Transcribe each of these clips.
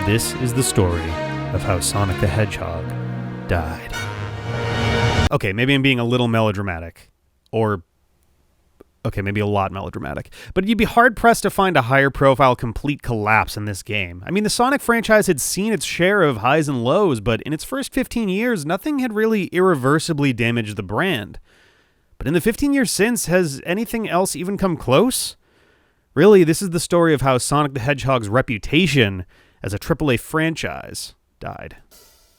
This is the story of how Sonic the Hedgehog died. Okay, maybe I'm being a little melodramatic. Or, okay, maybe a lot melodramatic. But you'd be hard-pressed to find a higher-profile complete collapse in this game. I mean, the Sonic franchise had seen its share of highs and lows, but in its first 15 years, nothing had really irreversibly damaged the brand. But in the 15 years since, has anything else even come close? Really, this is the story of how Sonic the Hedgehog's reputation as a AAA franchise died.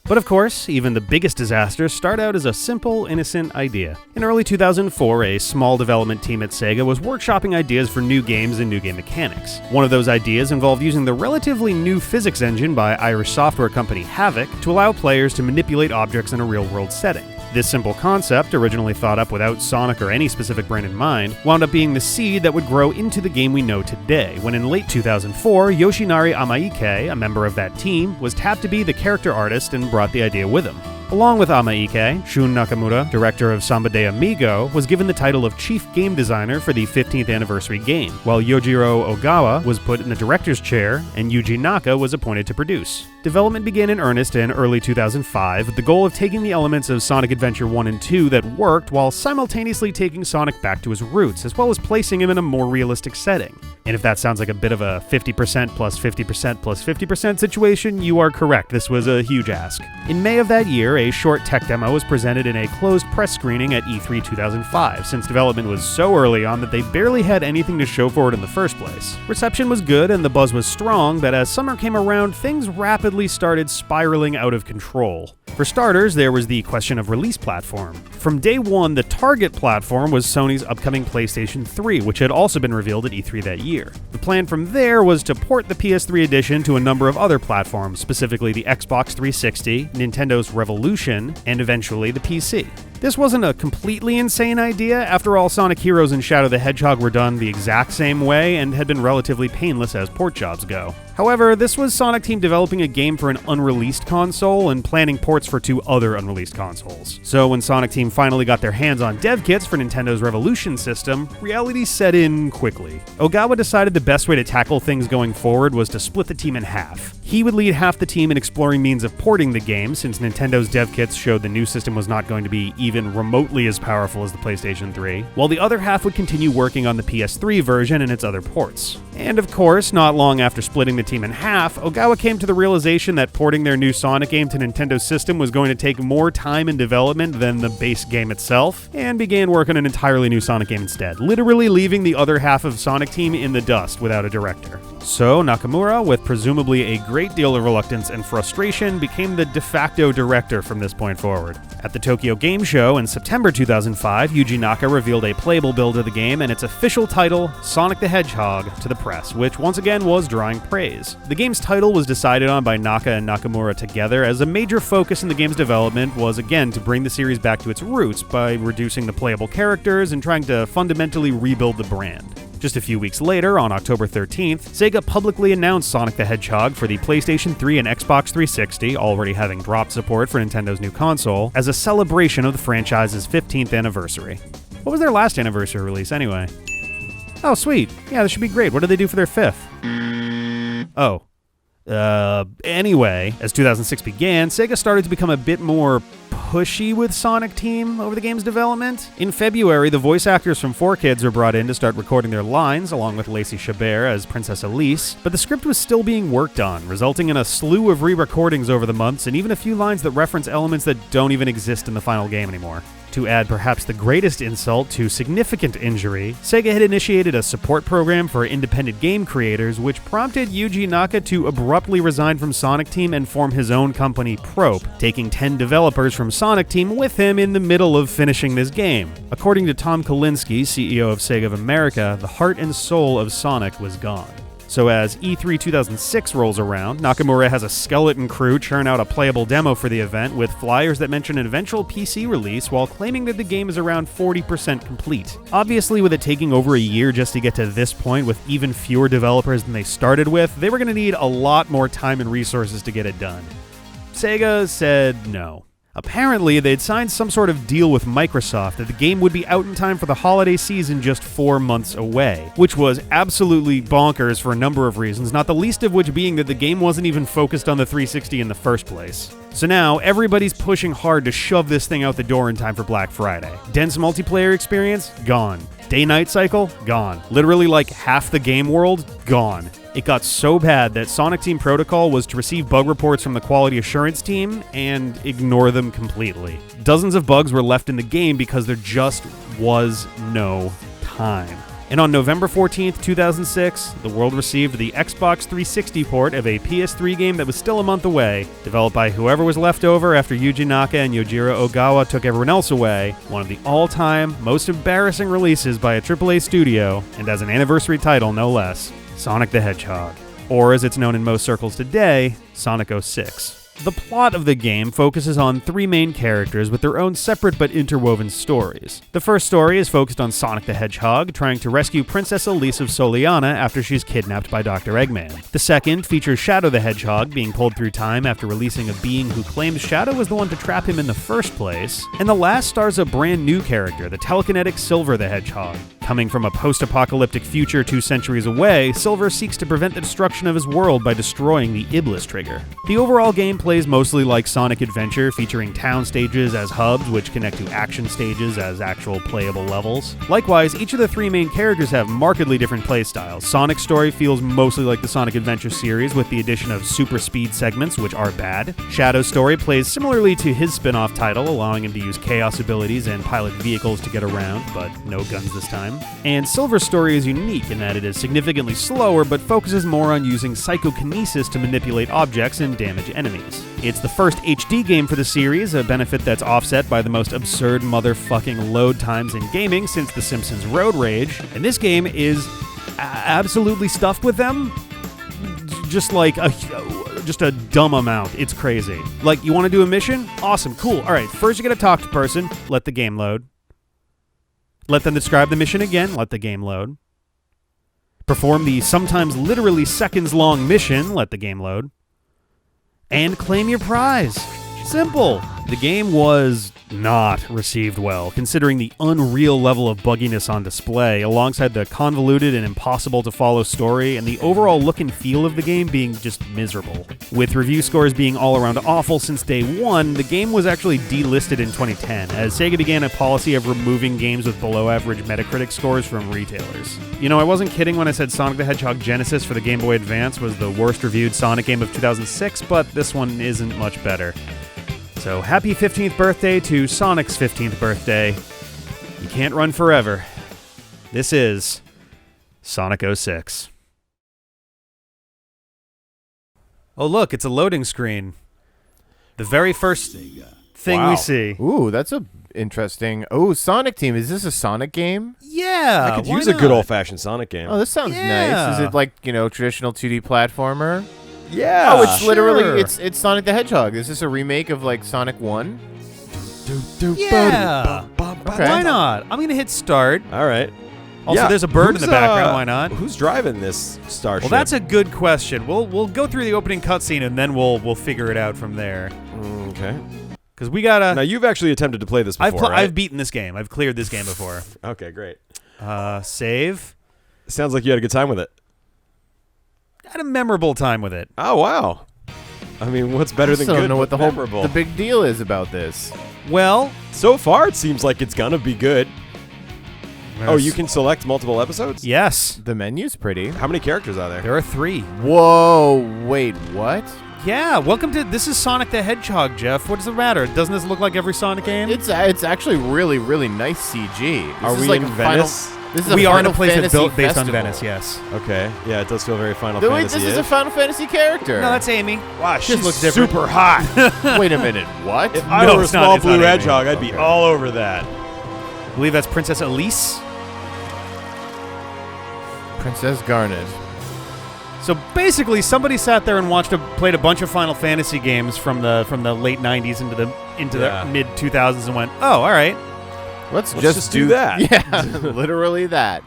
But of course, even the biggest disasters start out as a simple, innocent idea. In early 2004, a small development team at Sega was workshopping ideas for new games and new game mechanics. One of those ideas involved using the relatively new physics engine by Irish software company Havok to allow players to manipulate objects in a real-world setting. This simple concept, originally thought up without Sonic or any specific brand in mind, wound up being the seed that would grow into the game we know today, when in late 2004, Yoshinari Amaike, a member of that team, was tapped to be the character artist and brought the idea with him. Along with Amaike, Shun Nakamura, director of Samba de Amigo, was given the title of chief game designer for the 15th anniversary game, while Yojiro Ogawa was put in the director's chair and Yuji Naka was appointed to produce. Development began in earnest in early 2005 with the goal of taking the elements of Sonic Adventure 1 and 2 that worked while simultaneously taking Sonic back to his roots, as well as placing him in a more realistic setting. And if that sounds like a bit of a 50% plus 50% plus 50% situation, you are correct, this was a huge ask. In May of that year, a short tech demo was presented in a closed press screening at E3 2005, since development was so early on that they barely had anything to show for it in the first place. Reception was good and the buzz was strong, but as summer came around, things rapidly started spiraling out of control. For starters, there was the question of release platform. From day one, the target platform was Sony's upcoming PlayStation 3, which had also been revealed at E3 that year. The plan from there was to port the PS3 edition to a number of other platforms, specifically the Xbox 360, Nintendo's Revolution, and eventually the PC. This wasn't a completely insane idea. After all, Sonic Heroes and Shadow the Hedgehog were done the exact same way and had been relatively painless as port jobs go. However, this was Sonic Team developing a game for an unreleased console and planning ports for 2 other unreleased consoles. So when Sonic Team finally got their hands on dev kits for Nintendo's Revolution system, reality set in quickly. Ogawa decided the best way to tackle things going forward was to split the team in half. He would lead half the team in exploring means of porting the game, since Nintendo's dev kits showed the new system was not going to be even remotely as powerful as the PlayStation 3, while the other half would continue working on the PS3 version and its other ports. And of course, not long after splitting the team in half, Ogawa came to the realization that porting their new Sonic game to Nintendo's system was going to take more time and development than the base game itself, and began work on an entirely new Sonic game instead, literally leaving the other half of Sonic Team in the dust without a director. So Nakamura, with presumably a great deal of reluctance and frustration, became the de facto director from this point forward. At the Tokyo Game Show in September 2005, Yuji Naka revealed a playable build of the game and its official title, Sonic the Hedgehog, to the press, which once again was drawing praise. The game's title was decided on by Naka and Nakamura together, as a major focus in the game's development was again to bring the series back to its roots by reducing the playable characters and trying to fundamentally rebuild the brand. Just a few weeks later, on October 13th, Sega publicly announced Sonic the Hedgehog for the PlayStation 3 and Xbox 360, already having dropped support for Nintendo's new console, as a celebration of the franchise's 15th anniversary. What was their last anniversary release, anyway? Oh, sweet. Yeah, this should be great. What did they do for their 5th? Oh. Anyway, as 2006 began, Sega started to become a bit more pushy with Sonic Team over the game's development. In February, the voice actors from 4Kids were brought in to start recording their lines, along with Lacey Chabert as Princess Elise, but the script was still being worked on, resulting in a slew of re-recordings over the months and even a few lines that reference elements that don't even exist in the final game anymore. To add perhaps the greatest insult to significant injury, Sega had initiated a support program for independent game creators, which prompted Yuji Naka to abruptly resign from Sonic Team and form his own company, Probe, taking 10 developers from Sonic Team with him in the middle of finishing this game. According to Tom Kalinske, CEO of Sega of America, the heart and soul of Sonic was gone. So as E3 2006 rolls around, Nakamura has a skeleton crew churn out a playable demo for the event with flyers that mention an eventual PC release while claiming that the game is around 40% complete. Obviously, with it taking over a year just to get to this point with even fewer developers than they started with, they were going to need a lot more time and resources to get it done. Sega said no. Apparently, they'd signed some sort of deal with Microsoft that the game would be out in time for the holiday season just 4 months away, which was absolutely bonkers for a number of reasons, not the least of which being that the game wasn't even focused on the 360 in the first place. So now, everybody's pushing hard to shove this thing out the door in time for Black Friday. Dense multiplayer experience? Gone. Day-night cycle? Gone. Literally like half the game world? Gone. It got so bad that Sonic Team Protocol was to receive bug reports from the quality assurance team and ignore them completely. Dozens of bugs were left in the game because there just was no time. And on November 14th, 2006, the world received the Xbox 360 port of a PS3 game that was still a month away, developed by whoever was left over after Yuji Naka and Yojiro Ogawa took everyone else away, one of the all-time most embarrassing releases by a AAA studio, and as an anniversary title no less, Sonic the Hedgehog, or as it's known in most circles today, Sonic 06. The plot of the game focuses on 3 main characters with their own separate but interwoven stories. The first story is focused on Sonic the Hedgehog trying to rescue Princess Elise of Soliana after she's kidnapped by Doctor Eggman. The second features Shadow the Hedgehog being pulled through time after releasing a being who claims Shadow was the one to trap him in the first place. And the last stars a brand new character, the telekinetic Silver the Hedgehog. Coming from a post-apocalyptic future 2 centuries away, Silver seeks to prevent the destruction of his world by destroying the Iblis trigger. The overall game plays mostly like Sonic Adventure, featuring town stages as hubs, which connect to action stages as actual playable levels. Likewise, each of the 3 main characters have markedly different playstyles. Sonic's story feels mostly like the Sonic Adventure series, with the addition of super speed segments, which are bad. Shadow's story plays similarly to his spin-off title, allowing him to use chaos abilities and pilot vehicles to get around, but no guns this time. And Silver's story is unique in that it is significantly slower, but focuses more on using psychokinesis to manipulate objects and damage enemies. It's the first HD game for the series, a benefit that's offset by the most absurd motherfucking load times in gaming since The Simpsons Road Rage, and this game is absolutely stuffed with them. Just a dumb amount. It's crazy. Like, you want to do a mission? Awesome, cool. All right, first you gotta talk to a person, let the game load. Let them describe the mission again, let the game load. Perform the sometimes literally seconds-long mission, let the game load. And claim your prize. Simple. The game was not received well, considering the unreal level of bugginess on display, alongside the convoluted and impossible-to-follow story, and the overall look and feel of the game being just miserable. With review scores being all around awful since day one, the game was actually delisted in 2010, as Sega began a policy of removing games with below-average Metacritic scores from retailers. You know, I wasn't kidding when I said Sonic the Hedgehog Genesis for the Game Boy Advance was the worst-reviewed Sonic game of 2006, but this one isn't much better. So happy 15th birthday to Sonic's 15th birthday. You can't run forever. This is Sonic 06. Oh look, it's a loading screen. The very first thing we see. Ooh, that's a interesting. Oh, Sonic Team. Is this a Sonic game? Yeah, I could use a good old-fashioned Sonic game. Oh, this sounds nice. Is it like, traditional 2D platformer? Yeah. Oh, it's literally it's Sonic the Hedgehog. Is this a remake of like Sonic 1? Yeah. Okay. Why not? I'm gonna hit start. All right. Also, there's a bird in the background. Why not? Who's driving this starship? Well, that's a good question. We'll go through the opening cutscene and then we'll figure it out from there. Okay. Because we gotta. Now you've actually attempted to play this before, right? I've beaten this game. I've cleared this game before. Okay, great. Save. Sounds like you had a good time with it. Had a memorable time with it. Oh wow. I mean, what's better than good? I don't know what memorable? the big deal is about this. Well, so far it seems like it's gonna be good. Oh, you can select multiple episodes? Yes. The menu's pretty. How many characters are there? There are 3. Whoa, wait, what? Yeah, welcome to... This is Sonic the Hedgehog, Jeff. What's the matter? Doesn't this look like every Sonic game? It's actually really, really nice CG. Are we in Venice? This is we a are in a Final place that's Fantasy built based on festival. Venice, yes. Okay. Yeah, it does feel very Final Wait, Fantasy. this is a Final Fantasy character. No, that's Amy. Wow, she's looks different. super hot. Wait a minute, what? If I No, were a it's not- small it's not blue Amy. hedgehog, I'd be all over that. I believe that's Princess Elise. Princess Garnet. So basically, somebody sat there and played a bunch of Final Fantasy games from the late '90s into the mid 2000s and went, oh, all right, Let's just do that. Yeah, literally that.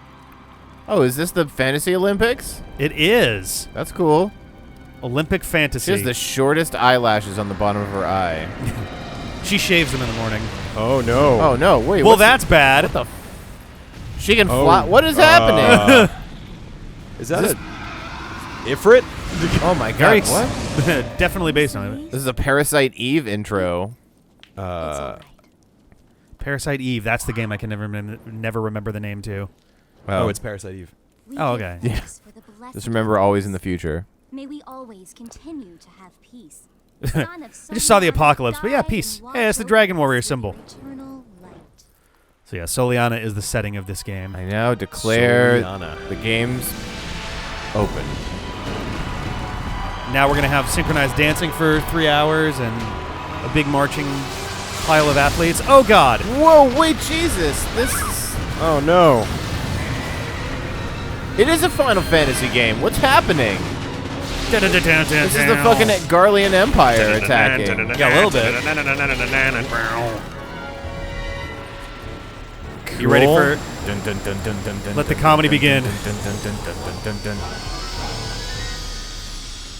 Oh, is this the Fantasy Olympics? it is That's cool. Olympic She Fantasy. has the shortest eyelashes on the bottom of her eye. She shaves him in the morning. Oh no. Oh no! Wait. Well, what's that's bad. the she can fly. What is happening? Is that a Ifrit? Oh my Very god! What? definitely based on it. This is a Parasite Eve intro. Parasite Eve. That's the game I can never remember the name to. Oh, it's Parasite Eve. Oh, okay. Yeah. Just remember, always in the future. May we always continue to have peace. I just saw the apocalypse, but yeah, peace. Hey, it's the Dragon Warrior symbol. So yeah, Soliana is the setting of this game. I now declare Soliana. the game's open. Now we're gonna have synchronized dancing for 3 hours and a big marching pile of athletes. Oh God! Whoa! Wait, Jesus! This is. Oh no. It is a Final Fantasy game. What's happening? This is the fucking Garlean Empire attacking. Yeah, a little bit. You ready for? Let the comedy begin.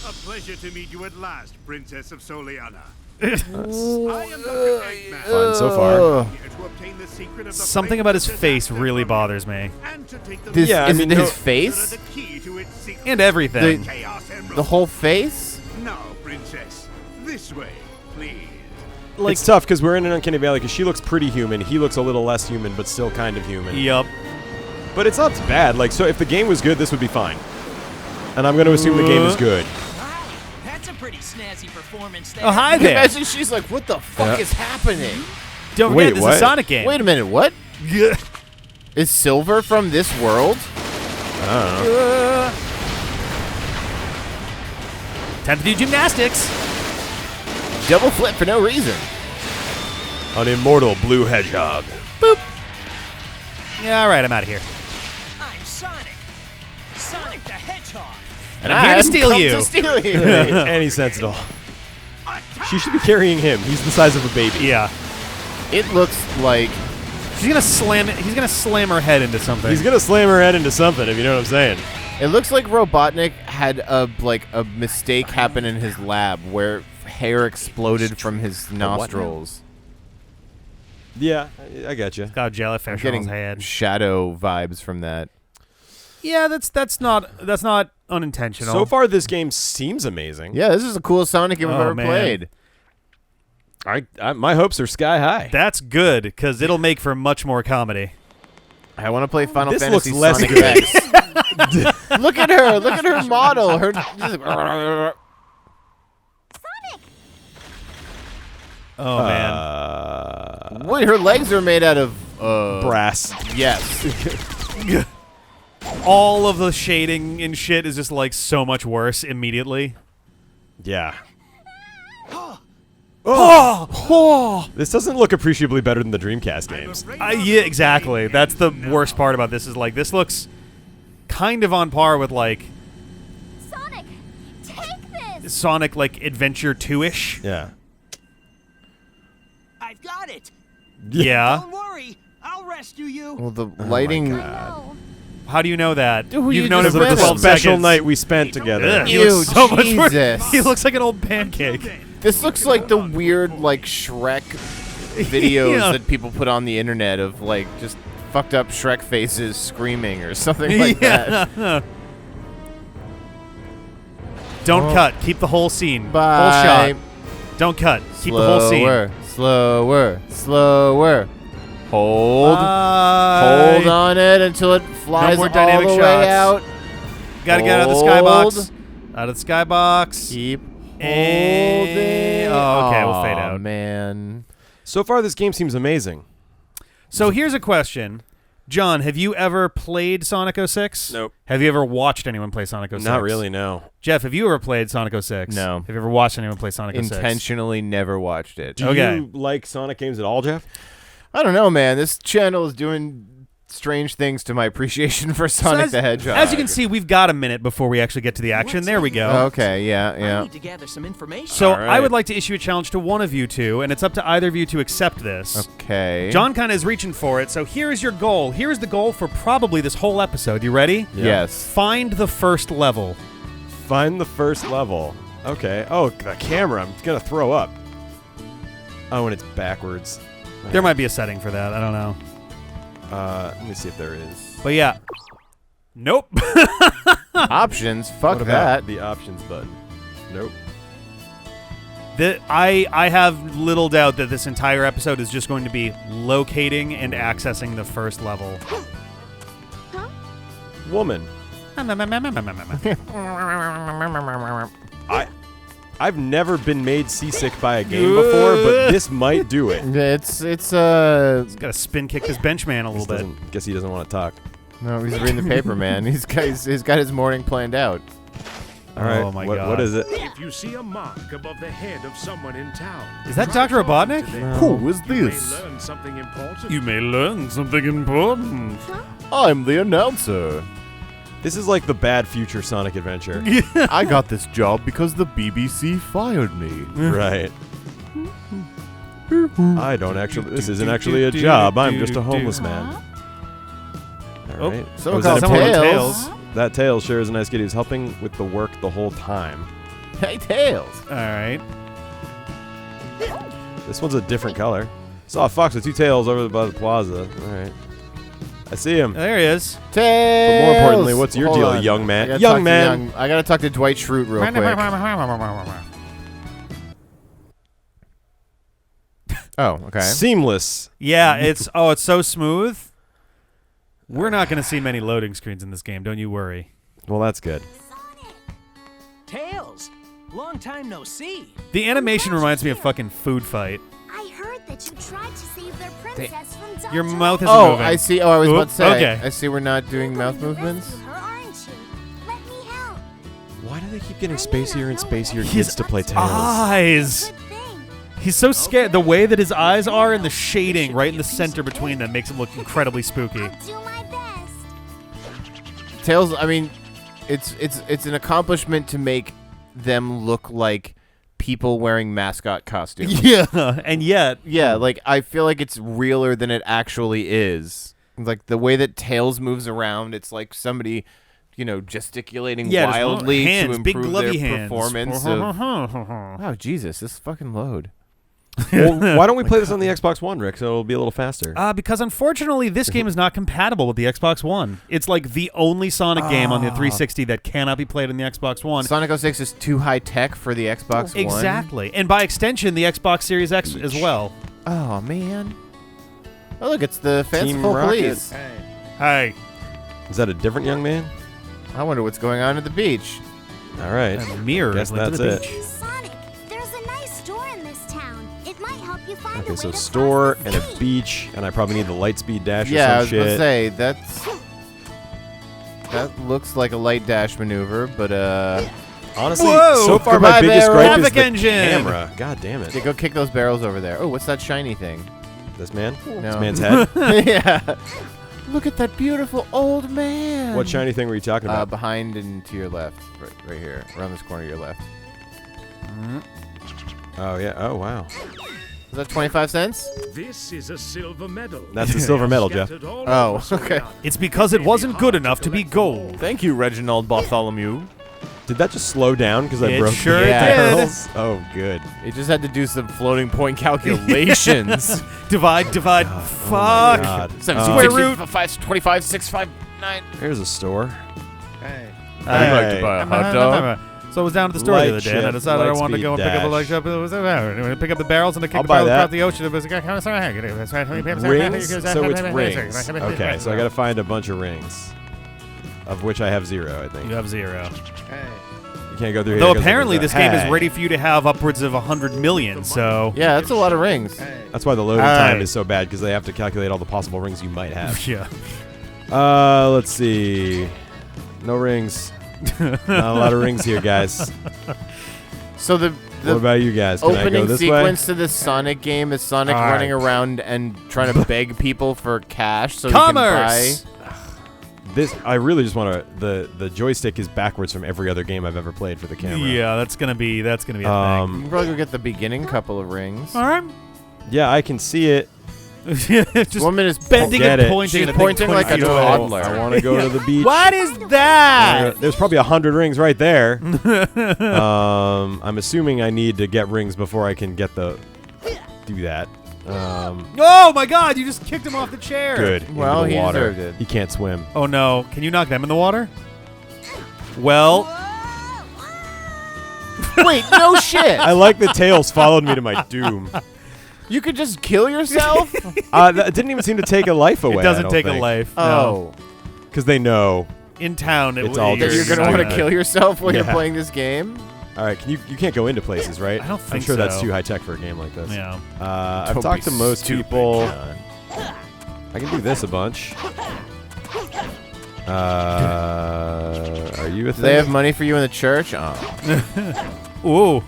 A pleasure to meet you at last, Princess of Soliana. I am Doctor Eggman. Fun so far. Here to obtain the secret of the Something about his face really bothers me. and to take the This Yeah, I is mean, it no- his face? the key to its secret. And everything. Chaos Emerald. The whole face? Now, Princess, this way, please. It's tough because we're in an uncanny valley because she looks pretty human. He looks a little less human, but still kind of human. Yup. But it's not bad. Like, so if the game was good, this would be fine. And I'm going to assume the game is good. Wow, that's a pretty snazzy performance there. Oh, hi there. Imagine she's like, what the fuck is happening? Don't forget, Wait, this is what? a Sonic game. Wait a minute, what? Is Silver from this world? I don't know. Time to do gymnastics. Double flip for no reason. An immortal blue hedgehog. Yeah, all right, I'm out of here. I'm Sonic. Sonic the Hedgehog. And I'm here to steal come you. to steal you. Any sense at all. She should be carrying him. He's the size of a baby. Yeah. It looks like She's gonna slam it. He's gonna slam her head into something. He's going to slam her head into something, if you know what I'm saying. Robotnik had a mistake happen in his lab where hair exploded from his nostrils. Yeah, I got you. got a jellyfish on Getting his head. shadow vibes from that. Yeah, that's not unintentional. So far, this game seems amazing. Yeah, this is the coolest Sonic game I've Oh, ever man. played. My hopes are sky high. That's good because it'll make for much more comedy. I want to play Final This Fantasy looks less Sonic good. X. Look at her! Look at her model. Her. Oh man. Wait, her legs are made out of Brass. Yes. All of the shading and shit is just like so much worse immediately. Yeah. Oh! This doesn't look appreciably better than the Dreamcast games. Yeah, exactly. That's the worst part about this is like this looks kind of on par with like Sonic, take this. Sonic like Adventure 2-ish. Yeah. I've got it. Yeah. Don't worry, I'll rescue you. Well, the lighting. No. How do you know that? Dude, You've you known him just for met 12 him. Special seconds. night we spent together. Ugh, he Ew, looks so much worse. Jesus. He looks like an old pancake. This looks like the weird like Shrek videos Yeah. that people put on the internet of like just fucked up Shrek faces screaming or something like that. Yeah. Don't cut. Keep the whole scene. Bye. Whole shot. Don't cut. Keep the whole scene. Slower. Hold Bye. on it until it flies more all dynamic the shots. way out. Gotta get out of the skybox. Out of the skybox. Keep And- holding. Oh, okay, we'll fade Aw, out. man. So far, this game seems amazing. So here's a question. John, have you ever played Sonic 06? Nope. Have you ever watched anyone play Sonic 06? Not really, no. Jeff, have you ever played Sonic 06? No. Have you ever watched anyone play Sonic 06? Intentionally never watched it. Do Okay. you like Sonic games at all, Jeff? I don't know, man. This channel is doing strange things to my appreciation for Sonic the Hedgehog. As you can see, we've got a minute before we actually get to the action. There we go. Okay, I yeah. need to gather some information. So All right. I would like to issue a challenge to one of you two, and it's up to either of you to accept this. Okay. John kind of is reaching for it, so here is your goal. Here is the goal for probably this whole episode. You ready? Yes. Find the first level. Find the first level. Okay. Oh, the camera. I'm going to throw up. Oh, and it's backwards. There might be a setting for that. I don't know. Let me see if there is. But yeah. Nope. Options. Fuck What about that. the options button? Nope. I have little doubt that this entire episode is just going to be locating and accessing the first level. Woman. I've never been made seasick by a game before, but this might do it. It's Got to spin kick this bench man a little bit. Guess he doesn't want to talk. No, he's reading the paper, man. He's got his morning planned out. All right. Oh my what, God. What is it? If you see a mark above the head of someone in town, Is that drive Dr. on Robotnik? to them. Who is You may this? learn something important. You may learn something important. I'm the announcer. This is like the bad future Sonic Adventure. I got this job because the BBC fired me. Right. I don't actually. This isn't actually a job. I'm just a homeless man. All right. So is that called important? Tails. That Tails sure is a nice kid. He's helping with the work the whole time. Hey, Tails. All right. This one's a different color. Saw a fox with two tails over by the plaza. All right. I see him. There he is. Tails. But more importantly, what's your Hold deal, on. young man? I gotta Young talk to man. I gotta talk to Dwight Schrute real quick. Oh, okay. Seamless. Yeah, it's so smooth. We're not going to see many loading screens in this game. Don't you worry. Well, that's good. Tails, long time no see. The animation reminds me of fucking Food Fight. I heard that you tried to save their princess from Doctor Your mouth isn't Oh, moving. I see. Oh, I was about to say. Okay. I see we're not doing mouth movements. Her, aren't you? Let me help. Why do they keep getting spacier and spacier His kids to play Tails? eyes. Good thing. He's so scared. The way that his eyes are and the shading right in the center between them makes him look incredibly spooky. I'll do my best. Tails. I mean, it's an accomplishment to make them look like people wearing mascot costumes. Yeah, and yet, Yeah, like I feel like it's realer than it actually is. Like the way that Tails moves around, it's like somebody, gesticulating just wildly hands, to big improve glovey their hands. performance. Oh Jesus, this fucking load. Well, why don't we play this on the Xbox One, Rick? So it'll be a little faster. because unfortunately, this game is not compatible with the Xbox One. It's like the only Sonic game on the 360 that cannot be played on the Xbox One. Sonic 06 is too high tech for the Xbox One. Exactly, and by extension, the Xbox Series X as well. Oh man. Oh look, it's the Team fanciful Rocket. police. Hey, Is that a different young man? I wonder what's going on at the beach. All right. a mirror. Guess linked to that's the it. beach. Sonic, there's a nice store in this town. It might help you find a Okay, way so to store cross and this a beach, and I probably need the light speed dash or Yeah, I some was gonna shit. say that looks like a light dash maneuver, but Honestly, Whoa! so far Goodbye, my biggest Barrel. gripe is Traffic the engine. camera. God damn it. yeah, go kick those barrels over there. Oh, what's that shiny thing? This man? No. This man's head? Yeah. Look at that beautiful old man. What shiny thing were you talking about? Behind and to your left, right here, around this corner to your left. Oh, yeah. Oh, wow. Is that 25 cents? This is a silver medal. That's the silver medal, Jeff. Scattered all Oh, over okay. Soriana. It's because it wasn't good enough to be gold. Thank you, Reginald Bartholomew. Did that just slow down because I It broke sure the did. barrels? Oh, good. It just had to do some floating point calculations. Divide. Oh, Fuck. God. Square root. 25, 6, 5, 9. Here's a store. Hey. I'd like to buy a hot dog. So I was down at the store the other day, and I Light decided I shift, wanted to go and pick up a light light shop. Pick up the barrels and I I'll kick the buy barrels that. across the ocean. Rings? So it's rings. Okay, so I got to find a bunch of rings. Of which I have 0, I think. You have 0. You can't go through here. Though 'cause apparently there's this game is hey. ready for you to have upwards of 100 million, so... Yeah, that's a lot of rings. That's why the loading Hey. time is so bad, because they have to calculate all the possible rings you might have. Yeah. Let's see. No rings. Not a lot of rings here, guys. So the What about you guys? Can I go opening this sequence to this Sonic game is Sonic All right. running around and trying to beg people for cash so Commerce! he can buy. I really just want to. The joystick is backwards from every other game I've ever played for the camera. Yeah, that's gonna be a thing. You can probably go get the beginning couple of rings. All right. Yeah, I can see it. Just Woman is bending Get and it. pointing. She's at pointing like a feet away. toddler. I want to go to the beach. What is that? There's probably 100 rings right there. I'm assuming I need to get rings before I can get the do that. Oh my God! You just kicked him off the chair. Good. Well, into the he water. deserved it. He can't swim. Oh no! Can you knock them in the water? Well, Wait, no shit. I like the tails followed me to my doom. You could just kill yourself? That didn't even seem to take a life away. it doesn't take a life. No. Oh. Because they know. In town, It's all That you're just going to want to stupid. kill yourself when you're Yeah. playing this game? All right, you can't go into places, right? I don't I'm think sure that's so. too high tech for a game like this. Yeah. I've Don't talked be to most stupid, people. John. I can do this a bunch. Are you a Do thing? they have money for you in the church? Oh. Ooh.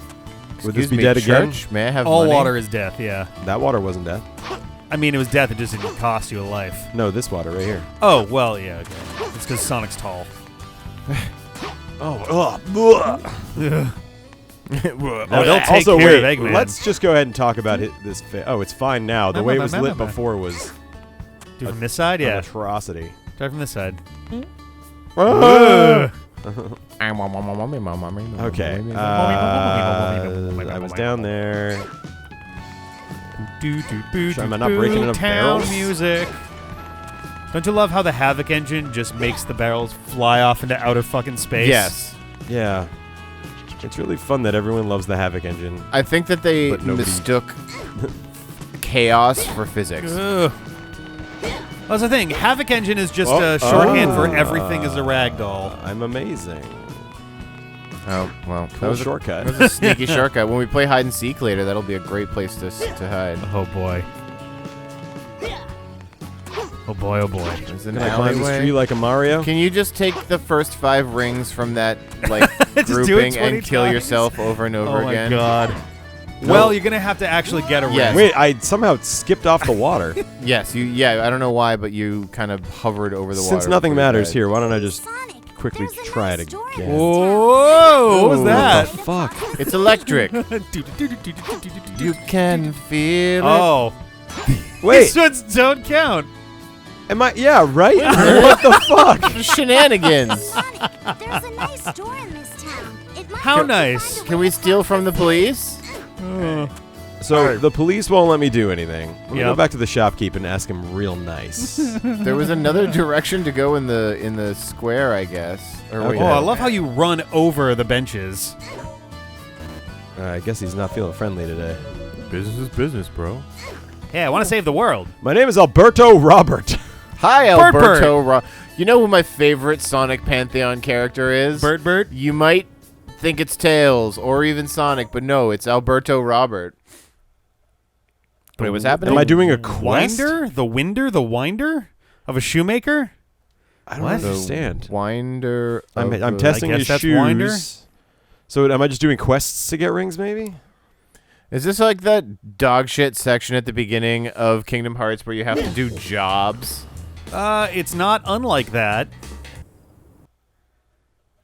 Would this Excuse be me, dead again? church? May I have All money? water is death. Yeah. That water wasn't death. I mean, it was death. It just didn't cost you a life. No, this water right here. Oh well, yeah. Okay. It's because Sonic's tall. Oh, Oh, they'll take also, care wait, of Eggman. let's just go ahead and talk about this. Oh, it's fine now. The way it was lit before was Do from this side, an yeah. atrocity. Try from this side. Okay. I was down there. Sure, am I not breaking enough Town barrels? music. Don't you love how the Havoc engine just makes the barrels fly off into outer fucking space? Yes. Yeah. It's really fun that everyone loves the Havoc engine. I think that they But nobody- mistook chaos for physics. Ugh. That's the thing. Havoc engine is just a shorthand for everything is a ragdoll. I'm amazing. Oh, well. Cool shortcut. That was a sneaky shortcut. When we play hide and seek later, that'll be a great place to hide. Oh boy. Oh boy, oh boy. There's an Can I climb this tree alleyway. like a Mario? Can you just take the first 5 rings from that like Just do it grouping 20 and kill times. yourself over and over Oh again? my god. Well, you're gonna have to actually get a ring. Yes. Wait, I somehow skipped off the water. Yes, I don't know why, but you kind of hovered over the water. Since nothing before you matters died. here, why don't I just Sonic, quickly there's a try it nice door in again? this Whoa! What was that? What the fuck? It's electric. You can feel it. Oh. Wait, These ones don't count. am I? Yeah, right? What the fuck? Shenanigans. Sonic, there's a nice door in this town. It might How help you nice. find a Can way we to steal find from the police? So the police won't let me do anything. Let me go Yep. back to the shopkeep and ask him real nice. There was another direction to go in the square, I guess. Or wait, Okay. Oh, I love how you run over the benches. I guess he's not feeling friendly today. business is business, bro. Yeah, I want to save the world. My name is Alberto Robert. Hi, Bert Alberto. You know who my favorite Sonic Pantheon character is? Bert. You might think it's Tails or even Sonic, but no, it's Alberto Robert. Wait, what's happening? Am I doing a quest? Winder? The winder of a shoemaker? I don't What? understand. Winder. I'm of the- testing I his guess that's shoes. Winder? So am I just doing quests to get rings, maybe? Is this like that dog shit section at the beginning of Kingdom Hearts where you have to do jobs? It's not unlike that.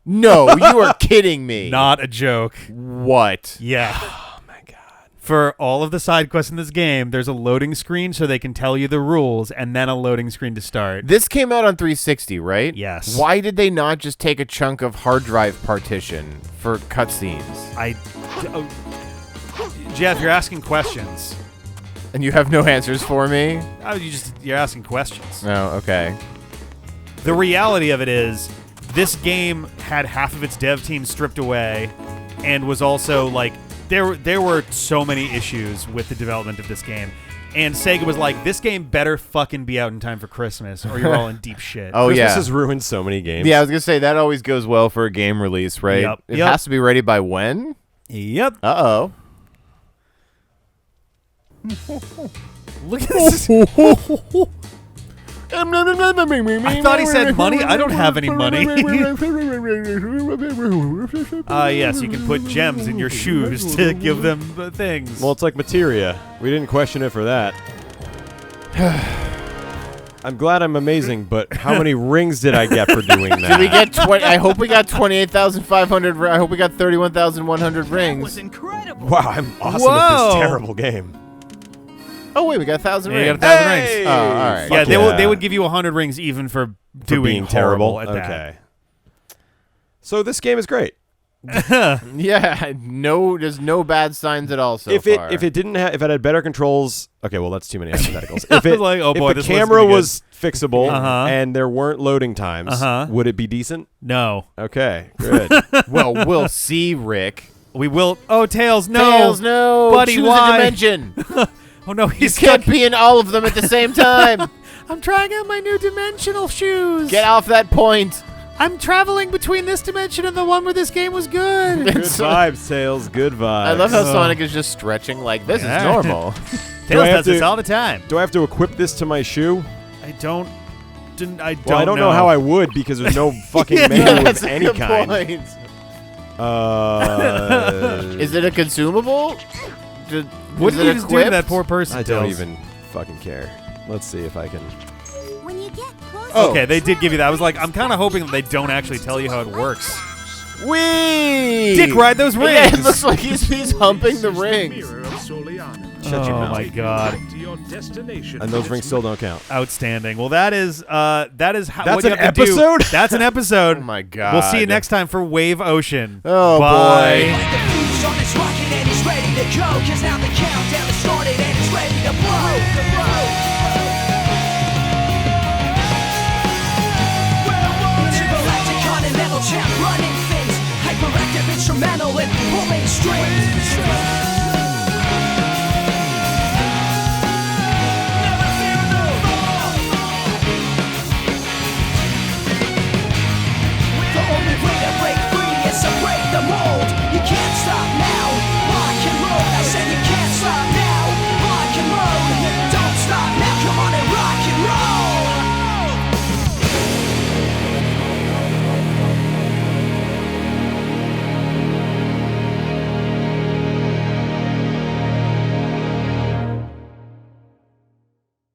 No, you are kidding me. Not a joke. What? Yeah. Oh my god. For all of the side quests in this game, there's a loading screen so they can tell you the rules, and then a loading screen to start. This came out on 360, right? Yes. Why did they not just take a chunk of hard drive partition for cutscenes? Jeff, you're asking questions. And you have no answers for me? Oh, you're asking questions. Oh, okay. The reality of it is, this game had half of its dev team stripped away, and was also like there were so many issues with the development of this game. And Sega was like, this game better fucking be out in time for Christmas, or you're all in deep shit. Oh, Christmas yeah. has ruined so many games. Yeah, I was going to say, that always goes well for a game release, right? Yep. It Yep. has to be ready by when? Yep. Uh-oh. Look at this. I thought he said money. I don't have any money. Yes, you can put gems in your shoes to give them things. Well, it's like materia. We didn't question it for that. I'm glad I'm amazing, but how many rings did I get for doing that? Did we get 20? I hope we got 28,500. I hope we got 31,100 That was rings. incredible. Wow, I'm awesome at Whoa. this terrible game. Oh, wait, we got 1,000 Yeah, you rings. got 1,000 Hey! rings. Oh, all right. Yeah, Fuck they yeah. would give you 100 rings even for For doing being terrible. horrible at that. Okay. So this game is great. Yeah, no, there's no bad signs at all so if far. it didn't have, if it had better controls, okay, well that's too many hypotheticals. If it, Like, oh boy, if the this one's camera gonna be was fixable Uh-huh. and there weren't loading times, would it be decent? No. Okay, good. Well, we'll see, Rick. We will. Oh, Tails, no. Tails, no. Buddy, Choose why? a dimension. Oh, no, You he's can't stuck. be in all of them at the same time. I'm trying out my new dimensional shoes. Get off that point. I'm traveling between this dimension and the one where this game was good. Good vibes, Tails. Good vibes. I love how Sonic is just stretching like this Yeah. is normal. Tails I have does this to- all the time. Do I have to equip this to my shoe? I don't. I Well, I don't know how I would because there's no fucking menu That's of a any good kind. point. Is Is it a consumable? What did you just do to that poor person? I don't Tails? even fucking care. Let's see if I can. When you get closer, Okay, they did give you that. I was like, I'm kind of hoping that they don't actually tell you how it works. Wee! Dick, ride those rings. Yeah, it looks like he's humping the rings. Mirror of Soliana. Shut your Oh mouth. my god. To your destination. And those rings still don't count. Outstanding. Well, that is how. That's what you an have to do. episode? That's an episode. Oh my god. We'll see you next time for Wave Ocean. Oh, Bye. boy. The future's on its rocket and it's ready to go. Cause now the countdown has started and it's ready to blow. Intergalactic continental champ running things. Hyperactive instrumental and pulling strings.